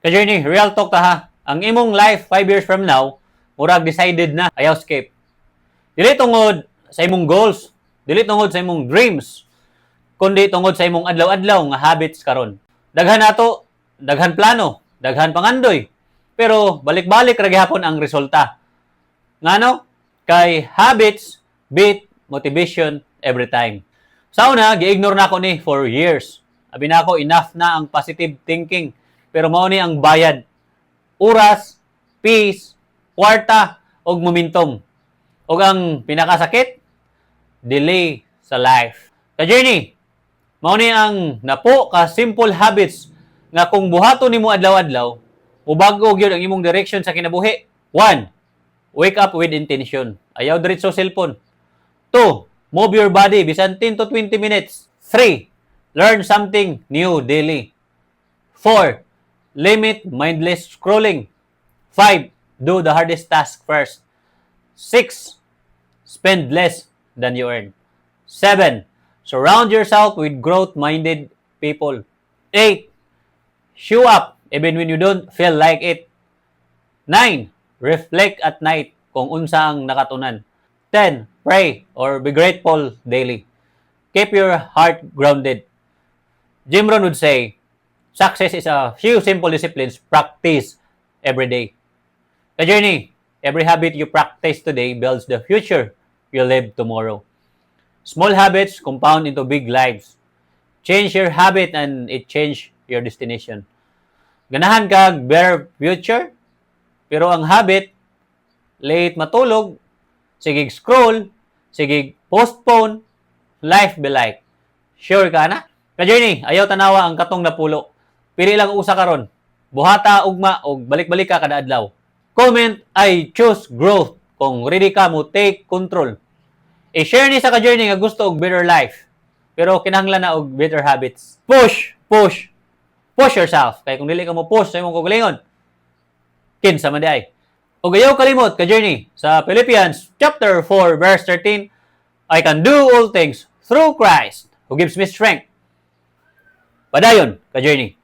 Ka-journey, real talk ta ha. Ang imong life 5 years from now, murag decided na ayaw skip. Dili tungod sa imong goals, dili tungod sa imong dreams, kundi tungod sa imong adlaw-adlaw nga habits karon. Daghan nato, daghan plano, daghan pangandoy. Pero balik-balik ra gihapon ang resulta. Ngano? Kay habits beat motivation every time. Sa una, gi-ignore na ako ni for years. Abi na ako, enough na ang positive thinking. Pero mao ni ang bayad. Oras, peace, kwarta, og momentum. Og ang pinakasakit, delay sa life. Ka-journey, mao ni ang napo ka simple habits nga kung buhaton nimo adlaw-adlaw, mubago gyud ang imong direction sa kinabuhi. 1. Wake up with intention. Ayaw diretso cellphone. 2. Move your body bisan 10 to 20 minutes. 3. Learn something new daily. 4. Limit mindless scrolling. 5. Do the hardest task first. 6. Spend less than you earn. 7. Surround yourself with growth-minded people. 8. Show up even when you don't feel like it. 9. Reflect at night kung unsa ang nakatunan. 10. Pray or be grateful daily. Keep your heart grounded. Jim Rohn would say, success is a few simple disciplines practiced every day. Ka-journey, every habit you practice today builds the future you live tomorrow. Small habits compound into big lives. Change your habit and it change your destination. Ganahan kag better future, pero ang habit, late matulog, sige scroll, sige postpone, life be like. Sure ka na? Ka-journey, ayaw tanawa ang katong napulo. Pili lang usa karon. Buhata ugma og balik-balik ka kada adlaw. Comment, I choose growth kung ready ka mo take control. I-share ni sa ka-journey nga gusto og better life. Pero kinahanglan na og better habits. Push yourself. Kay kung dili ka mo push sa imong kaugalingon, kinsa man di ay. Og ayaw kalimot ka-journey sa Philippians chapter 4 verse 13, I can do all things through Christ who gives me strength. Padayon ka-journey.